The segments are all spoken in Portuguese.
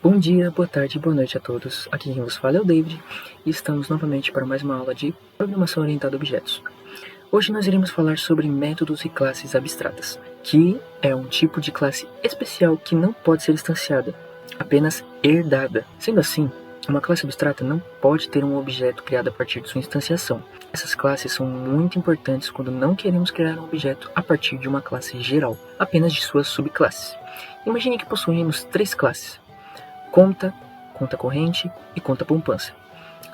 Bom dia, boa tarde, boa noite a todos. Aqui quem vos fala é o David e estamos novamente para mais uma aula de Programação Orientada a Objetos. Hoje nós iremos falar sobre métodos e classes abstratas, que é um tipo de classe especial que não pode ser instanciada, apenas herdada. Sendo assim, uma classe abstrata não pode ter um objeto criado a partir de sua instanciação. Essas classes são muito importantes quando não queremos criar um objeto a partir de uma classe geral, apenas de suas subclasses. Imagine que possuímos três classes: conta, conta corrente e conta poupança.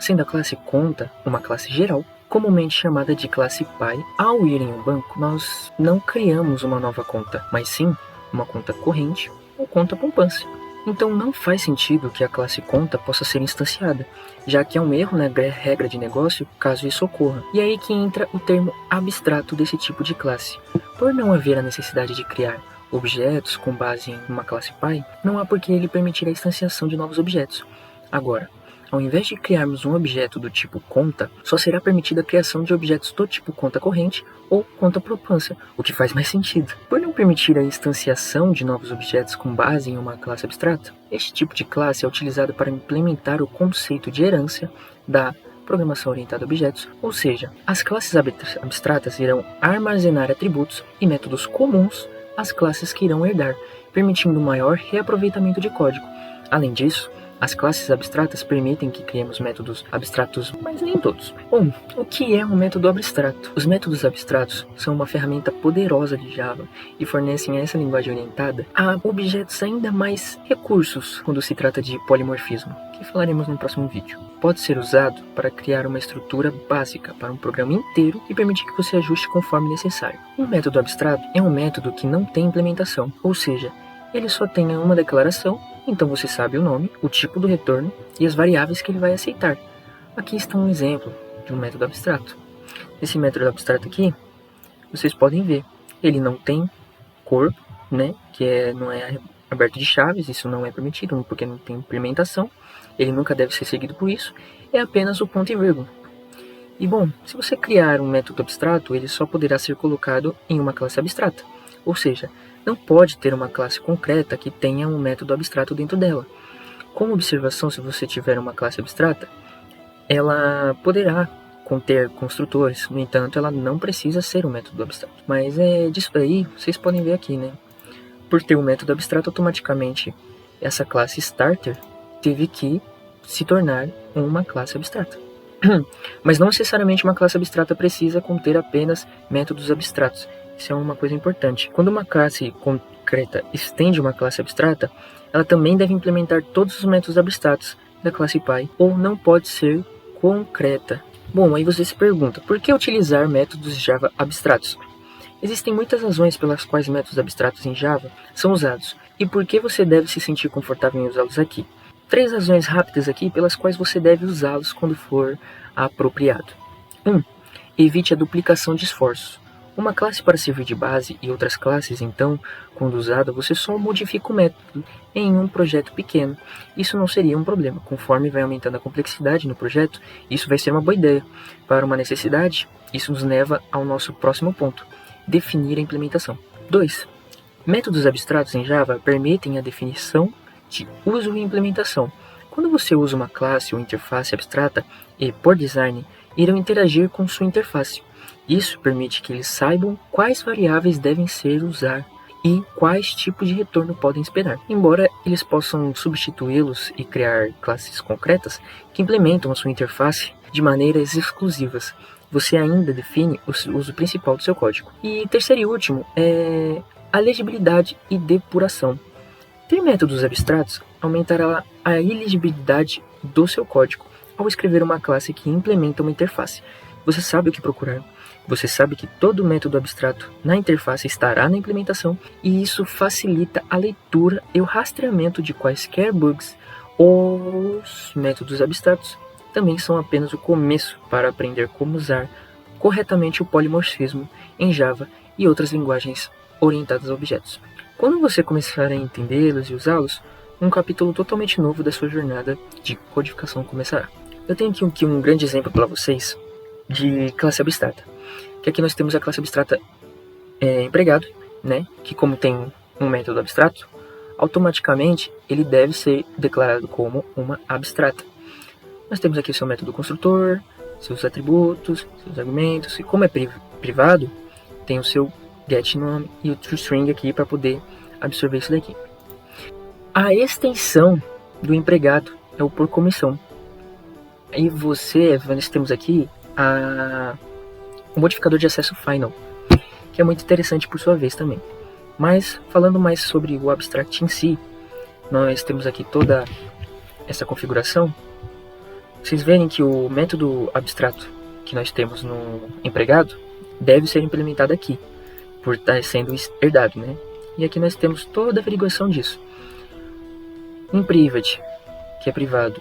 Sendo a classe conta uma classe geral, comumente chamada de classe pai, ao ir em um banco, nós não criamos uma nova conta, mas sim uma conta corrente ou conta poupança. Então não faz sentido que a classe conta possa ser instanciada, já que é um erro na regra de negócio caso isso ocorra. E aí que entra o termo abstrato desse tipo de classe. Por não haver a necessidade de criar objetos com base em uma classe pai, não há por que ele permitir a instanciação de novos objetos. Agora, ao invés de criarmos um objeto do tipo conta, só será permitida a criação de objetos do tipo conta corrente ou conta poupança, o que faz mais sentido. Por não permitir a instanciação de novos objetos com base em uma classe abstrata, este tipo de classe é utilizado para implementar o conceito de herança da programação orientada a objetos, ou seja, as classes abstratas irão armazenar atributos e métodos comuns às classes que irão herdar, permitindo maior reaproveitamento de código. Além disso, as classes abstratas permitem que criemos métodos abstratos, mas nem todos. Bom, o que é um método abstrato? Os métodos abstratos são uma ferramenta poderosa de Java e fornecem a essa linguagem orientada a objetos ainda mais recursos quando se trata de polimorfismo, que falaremos no próximo vídeo. Pode ser usado para criar uma estrutura básica para um programa inteiro e permitir que você ajuste conforme necessário. Um método abstrato é um método que não tem implementação, ou seja, ele só tem uma declaração, então você sabe o nome, o tipo do retorno e as variáveis que ele vai aceitar. Aqui está um exemplo de um método abstrato. Esse método abstrato aqui, vocês podem ver, ele não tem corpo, né, não é aberto de chaves, isso não é permitido porque não tem implementação, ele nunca deve ser seguido por isso, é apenas o ponto e vírgula. E bom, se você criar um método abstrato, ele só poderá ser colocado em uma classe abstrata, ou seja, não pode ter uma classe concreta que tenha um método abstrato dentro dela. Como observação, se você tiver uma classe abstrata, ela poderá conter construtores, no entanto, ela não precisa ser um método abstrato. Mas disso daí, vocês podem ver aqui, né? Por ter um método abstrato, automaticamente, essa classe starter teve que se tornar uma classe abstrata. Mas não necessariamente uma classe abstrata precisa conter apenas métodos abstratos. Isso é uma coisa importante. Quando uma classe concreta estende uma classe abstrata, ela também deve implementar todos os métodos abstratos da classe pai, ou não pode ser concreta. Bom, aí você se pergunta, por que utilizar métodos Java abstratos? Existem muitas razões pelas quais métodos abstratos em Java são usados, e por que você deve se sentir confortável em usá-los aqui. 3 razões rápidas aqui pelas quais você deve usá-los quando for apropriado. 1. Evite a duplicação de esforços. Uma classe para servir de base e outras classes, então, quando usada, você só modifica o método em um projeto pequeno. Isso não seria um problema. Conforme vai aumentando a complexidade no projeto, isso vai ser uma boa ideia. Para uma necessidade, isso nos leva ao nosso próximo ponto: definir a implementação. 2. Métodos abstratos em Java permitem a definição de uso e implementação. Quando você usa uma classe ou interface abstrata, e, por design, irão interagir com sua interface. Isso permite que eles saibam quais variáveis devem ser usar e quais tipos de retorno podem esperar. Embora eles possam substituí-los e criar classes concretas que implementam a sua interface de maneiras exclusivas, você ainda define o uso principal do seu código. E terceiro e último é a legibilidade e depuração. Ter métodos abstratos aumentará a ilegibilidade do seu código ao escrever uma classe que implementa uma interface. Você sabe o que procurar. Você sabe que todo método abstrato na interface estará na implementação, e isso facilita a leitura e o rastreamento de quaisquer bugs. Os métodos abstratos também são apenas o começo para aprender como usar corretamente o polimorfismo em Java e outras linguagens orientadas a objetos. Quando você começar a entendê-los e usá-los, um capítulo totalmente novo da sua jornada de codificação começará. Eu tenho aqui um grande exemplo para vocês de classe abstrata. Que aqui nós temos a classe abstrata empregado, né? Que como tem um método abstrato, automaticamente ele deve ser declarado como uma abstrata. Nós temos aqui seu método construtor, seus atributos, seus argumentos, e como é privado, tem o seu getNome e o toString aqui para poder absorver isso daqui. A extensão do empregado é o por comissão. E nós temos aqui o modificador de acesso final, que é muito interessante por sua vez também. Mas falando mais sobre o abstract em si, nós temos aqui toda essa configuração. Vocês verem que o método abstrato que nós temos no empregado deve ser implementado aqui, por estar sendo herdado, né? E aqui nós temos toda a averiguação disso. Em private, que é privado,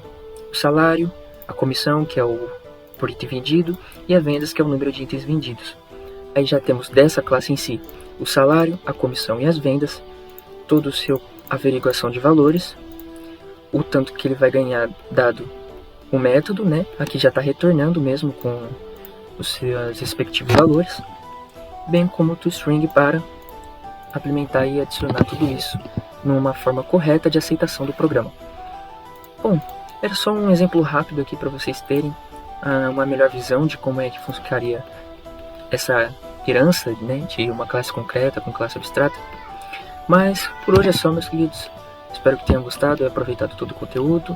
o salário, a comissão, que é o por item vendido, e a vendas, que é o número de itens vendidos. Aí já temos dessa classe em si o salário, a comissão e as vendas, todo o seu averiguação de valores, o tanto que ele vai ganhar dado o método, né? Aqui já está retornando mesmo com os seus respectivos valores, bem como o toString para implementar e adicionar tudo isso numa forma correta de aceitação do programa. Bom, era só um exemplo rápido aqui para vocês terem uma melhor visão de como é que funcionaria essa herança, né, de uma classe concreta com classe abstrata. Mas por hoje é só, meus queridos. Espero que tenham gostado e aproveitado todo o conteúdo.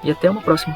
E até uma próxima.